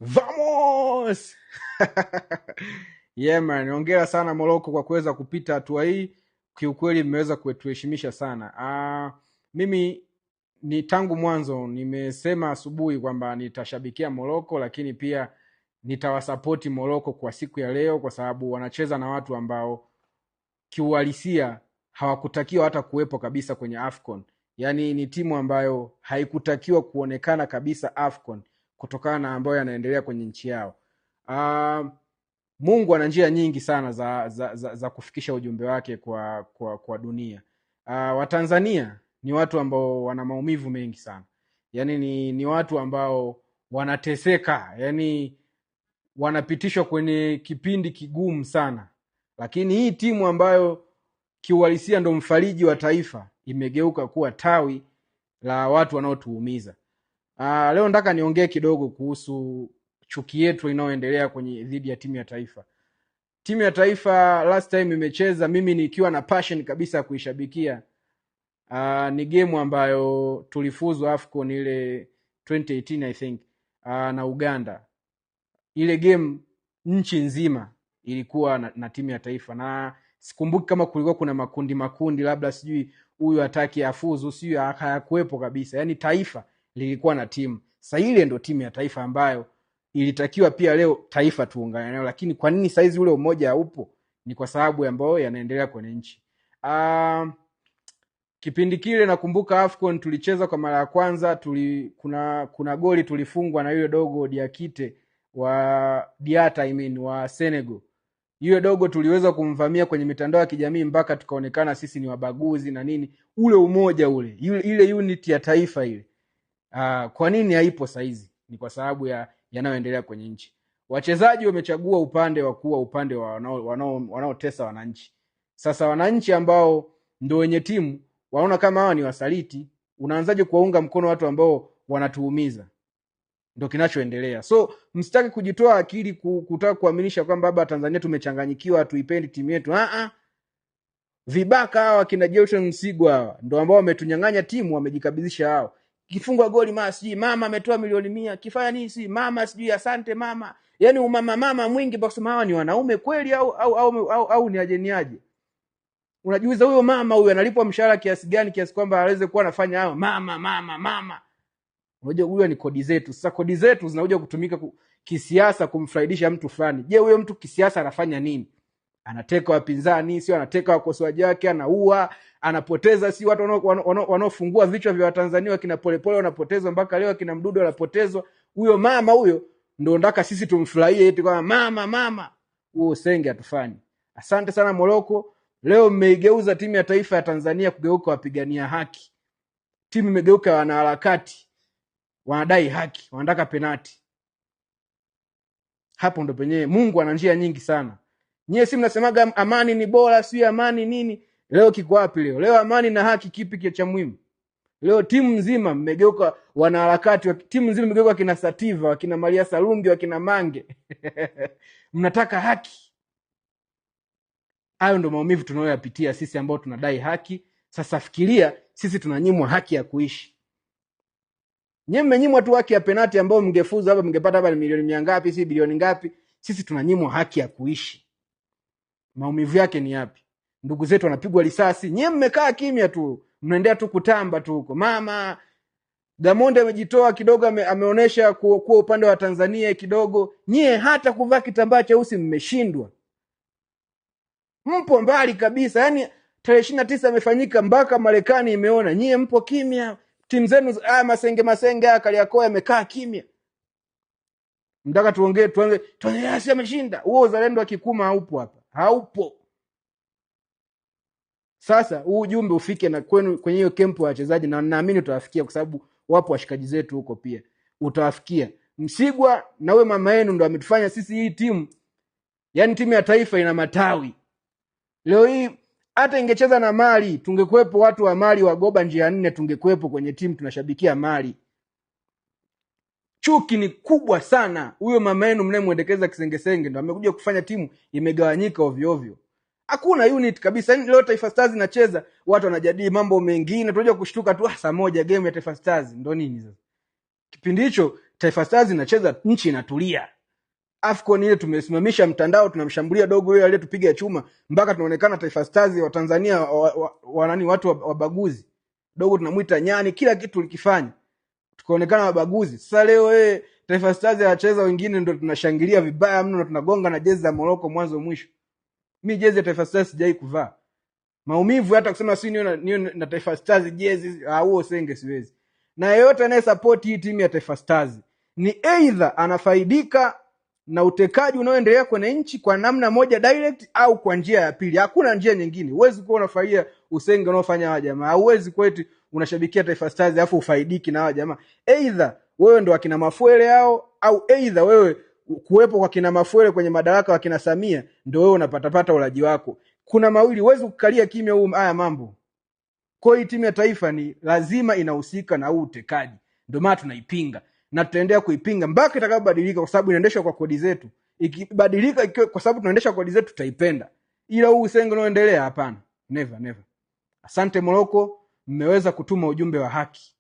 Vamos! Yeah man, hongera sana Morocco kwa kuweza kupita hatua hii. Kiukweli mmeweza kutuheshimisha sana. Mimi ni tangu mwanzo nimesema asubuhi kwamba nitashabikia Morocco, lakini pia nitawasapoti Morocco kwa siku ya leo, kwa sababu wanacheza na watu ambao kiuhalisia hawakutakiwa hata kuwepo kabisa kwenye AFCON. Yaani ni timu ambayo haikutakiwa kuonekana kabisa AFCON kutokana na ambayo yanaendelea kwenye nchi yao. Mungu ana njia nyingi sana za kufikisha ujumbe wake kwa dunia. Watanzania ni watu ambao wana maumivu mengi sana. Yaani ni watu ambao wanateseka, yaani wanapitishwa kwenye kipindi kigumu sana. Lakini hii timu ambayo kiuhalisia ndo mfariji wa taifa imegeuka kuwa tawi la watu wanaotuumiza. Leo nataka niongee kidogo kuhusu chuki yetu inayoendelea kwenye dhidi ya timu ya taifa. Timu ya taifa last time imecheza, mimi nikiwa na passion kabisa ya kuishabikia. Ni game ambayo tulifuzu AFCON ile 2018 I think, na Uganda. Ile game nchi nzima ilikuwa na timu ya taifa, na sikumbuki kama kulikuwa kuna makundi labda sijui huyu hataki afuzu, sijui hayakuwepo kabisa. Yaani taifa lilikuwa na timu. Sasa ile ndo timu ya taifa ambayo ilitakiwa pia leo taifa tuungane nayo, lakini kwa nini saizi ule umoja haupo? Ni kwa sababu ambayo yanaendelea kwenye nchi. Kipindi kile nakumbuka AFCON tulicheza kwa mara ya kwanza, kuna goli tulifungwa na yule dogo Diakite wa Diata wa Senegal. Yule dogo tuliweza kumvamia kwenye mitandao ya kijamii mpaka tukaonekana sisi ni wabaguzi na nini. Ule umoja ile unity ya taifa ile. Kwa nini haipo saizi? Ni kwa sababu ya yanayoendelea kwenye nchi. Wachezaji wamechagua upande wa kuwa upande wa wanaotesa wananchi. Sasa wananchi ambao ndio wenye timu waona kama hawa ni wasaliti, unaanzaje kuwaunga mkono watu ambao wanatuumiza? Ndio kinachoendelea. So msitaki kujitoa akili kutaka kuaminisha kwamba baba Tanzania tumechanganyikiwa, tuipendi timu yetu. Vibaka hawa kina Jelson Msigwa hawa ndio ambao wametunyang'anya timu, wamejikabidhisha hao. Kifungwa goli sijui mama ametoa milioni 100, kifanya nini si mama sijui asante mama. Yaani umama mwingi kwa kusema hawa ni wanaume kweli au ni aje? Unajiuliza huyo mama huyo analipwa mshahara kiasi gani kiasi kwamba aweze kuwa anafanya hayo mama. Unajua huyo ni kodi zetu. Sasa kodi zetu zinakuja kutumika kisiasa kumfaidisha mtu fulani. Je, huyo mtu kisiasa anafanya nini? Anateka wapinzani, sio anateka wakosoaji wake, anaua, anapoteza, si watu wanaofungua vichwa vya Watanzania kina Polepole wanapotezwa, mpaka leo kina Mdudu wanapotezwa. Huyo mama huyo ndio ndaka sisi tumfurahie eti kwa mama. Huo senge atufanye. Asante sana Morocco. Leo mmeigeuza timu ya taifa ya Tanzania kugeuka wapigania haki. Timu imegeuka wanaharakati. Wanadai haki, wanataka penati. Hapo ndo penyewe Mungu ana njia nyingi sana. Nyie si mnasemaga amani ni bora, si amani nini? Leo kiko wapi leo? Leo amani na haki kipi cha muhimu? Leo timu nzima mmegeuka wanaharakati, timu nzima mmegeuka kina Sativa, wakina Maria Sarungi, wakina Mange. Mnataka haki. Hayo ndo maumivu tunayoyapitia sisi ambao tunadai haki. Sasa fikiria sisi tunanyimwa haki ya kuishi. Nyie mmenyimwa tu haki ya penati ambao mngefuza hapa, mngepata hapa milioni ngapi, si bilioni ngapi. Sisi tunanyimwa haki ya kuishi. Maumivu yake ni yapi? Ndugu zetu wanapigwa risasi, nyie mmekaa kimya tu, mnaendelea tu kutamba tu huko. Mama Gamonde amejitoa kidogo, ameonesha kuwa upande wa Tanzania kidogo. Nyie hata kuvaa kitambaa cheusi mmeshindwa. Mpo mbali kabisa. Yaani tarehe 29 amefanyika mpaka Marekani imeona. Nyie mpo kimya. Timu zenu masenge Kariakoo yamekaa kimya. Mtaka tuongee Yasi ameshinda. Huo uzalendo wa Kikuma haupo hapa. Haupo. Sasa huu ujumbe ufike na kwenu kwenye hiyo kempu ya wachezaji, na naamini utawafikia kwa sababu wapo washikaji zetu huko pia. Utawafikia. Msigwa na wewe mama yenu ndo ametufanya sisi hii timu. Yaani timu ya taifa ina matawi. Leo hii hata ingecheza na Mali, tungekuepo watu wa Mali wa Goba njia 4, tungekuepo kwenye timu tunashabikia Mali. Chuki ni kubwa sana. Huyo mama yenu mnemwendekeza kisengesenge ndo amekuja kufanya timu imegawanyika ovyo ovyo. Hakuna unit kabisa. Yaani leo Taifa Stars inacheza, watu wanajadili mambo mengine, tunajua kushtuka tu saa moja game ya Taifa Stars ndo nini sasa. Kipindi hicho Taifa Stars inacheza, nchi inatulia. AFCON ile tumesimamisha mtandao, tunamshambulia dogo yule aliyetupiga chuma mpaka tunaonekana Taifa Stars wa Tanzania watu wabaguzi. Dogo tunamuita nyani, kila kitu likifanya tukaonekana wabaguzi. Sasa leo Taifa Stars anacheza, wengine ndio tunashangilia vibaya mno na tunagonga na jezi za Morocco mwanzo mwisho. Mimi jezi ya Taifa Stars sijai kuvaa. Maumivu hata kusema si niyo na Taifa Stars jezi, huo senge siwezi. Na yeyote anaye support hii timu ya Taifa Stars ni either anafaidika na utekaji unaoendelea kwenye nchi kwa namna moja direct au kwa njia ya pili. Hakuna njia nyingine. Huwezi kuwa unafurahia usenge unaofanya hawa jamaa. Huwezi kwetu unashabikia Taifa Stars alafu ufaidiki na hawa jamaa. Either wewe ndo akina Mafuele hao, au either wewe kuwepo kwa kina Mafuele kwenye madaraka wa kina Samia ndio wewe unapata ulaji wako. Kuna mawili, huwezi kukalia kimya haya mambo. Kwa hiyo timu ya taifa ni lazima inahusika na huu utekaji. Ndio maana tunaipinga na tutaendelea kuipinga mpaka itakapobadilika, kwa sababu inaendeshwa kwa kodi zetu. Ikibadilika kwa sababu tunaendesha kodi zetu, tutaipenda. Ila huu usenge unaoendelea, hapana. Never. Asante Morocco, mmeweza kutuma ujumbe wa haki.